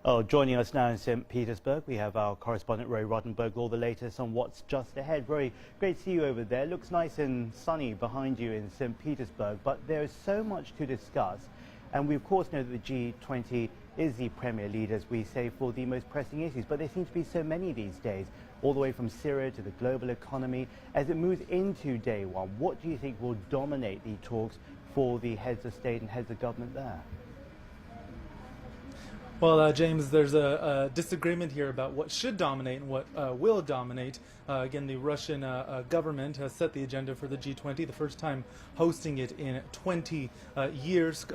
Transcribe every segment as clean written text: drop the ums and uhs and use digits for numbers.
Oh, joining us now in St. Petersburg, we have our correspondent Roee Ruttenberg, all the latest on what's just ahead. Roee, great to see you over there. Looks nice and sunny behind you in St. Petersburg, but there is so much to discuss. And we, of course, know that the G20 is the premier lead, as we say, for the most pressing issues. But there seem to be so many these days, all the way from Syria to the global economy. As it moves into day one, what do you think will dominate the talks for the heads of state and heads of government there? Well, James, there's a disagreement here about what should dominate and what will dominate. Again, the Russian government has set the agenda for the G20, the first time hosting it in 20 years.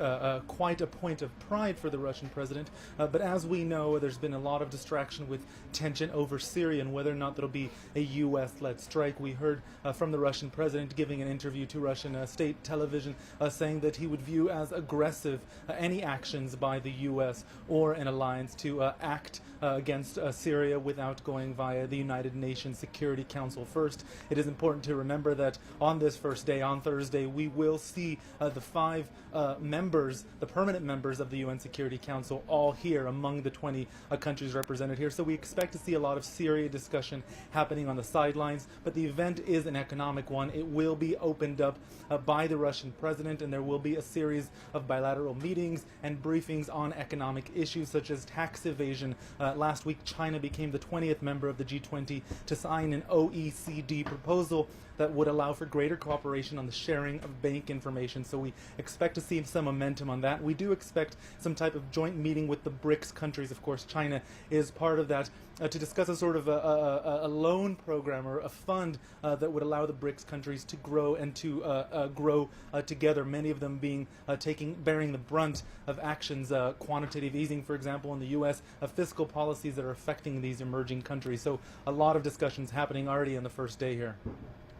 Quite a point of pride for the Russian president. But as we know, there's been a lot of distraction with tension over Syria and whether or not there'll be a U.S.-led strike. We heard from the Russian president giving an interview to Russian state television saying that he would view as aggressive any actions by the U.S. or an alliance to act against Syria without going via the United Nations Security Council first. It is important to remember that on this first day, on Thursday, we will see the five members, the permanent members of the UN Security Council, all here among the 20 countries represented here. So we expect to see a lot of Syria discussion happening on the sidelines, but the event is an economic one. It will be opened up by the Russian president, and there will be a series of bilateral meetings and briefings on economic issues such as tax evasion. Last week, China became the 20th member of the G20 to sign an OECD proposal that would allow for greater cooperation on the sharing of bank information. So we expect to see some momentum on that. We do expect some type of joint meeting with the BRICS countries. Of course, China is part of that, to discuss a sort of a loan program or a fund that would allow the BRICS countries to grow and to grow together, many of them bearing the brunt of actions, quantitative easing, for example, in the U.S., fiscal policies that are affecting these emerging countries. So a lot of discussions happening already on the first day here.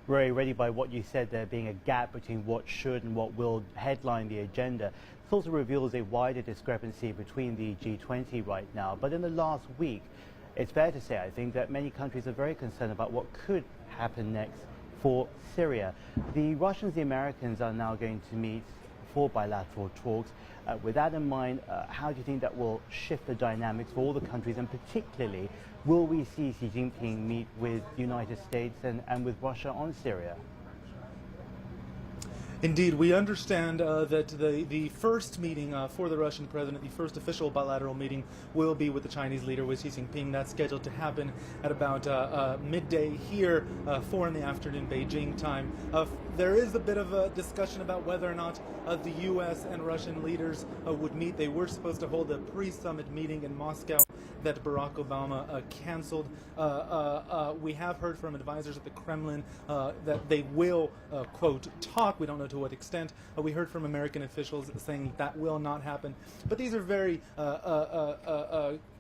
Very ready by what you said, there being a gap between what should and what will headline the agenda. This also reveals a wider discrepancy between the G20 right now. But in the last week, it's fair to say, I think, that many countries are very concerned about what could happen next for Syria. The Russians, the Americans are now going to meet for bilateral talks. With that in mind, how do you think that will shift the dynamics for all the countries, and particularly, will we see Xi Jinping meet with the United States and with Russia on Syria? Indeed, we understand that the first meeting for the Russian president, the first official bilateral meeting, will be with the Chinese leader, with Xi Jinping. That's scheduled to happen at about midday here, 4 in the afternoon Beijing time. There is a bit of a discussion about whether or not the U.S. and Russian leaders would meet. They were supposed to hold a pre-summit meeting in Moscow that Barack Obama canceled. We have heard from advisors at the Kremlin that they will, quote, talk. We don't know to what extent. We heard from American officials saying that will not happen. But these are very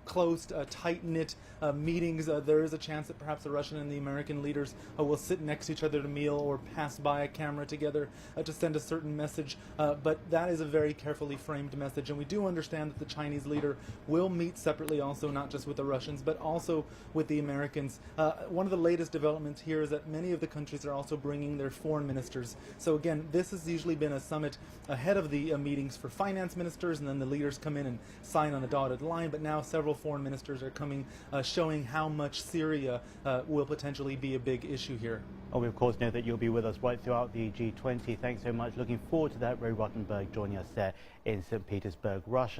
close, tight-knit meetings. There is a chance that perhaps the Russian and the American leaders will sit next to each other at a meal or pass by a camera together to send a certain message. But that is a very carefully framed message. And we do understand that the Chinese leader will meet separately also, not just with the Russians, but also with the Americans. One of the latest developments here is that many of the countries are also bringing their foreign ministers. So again, this has usually been a summit ahead of the meetings for finance ministers, and then the leaders come in and sign on the dotted line. But now several foreign ministers are coming, showing how much Syria will potentially be a big issue here. Oh, we of course know that you'll be with us right throughout the G20. Thanks so much. Looking forward to that. Roee Ruttenberg joining us there in St. Petersburg, Russia.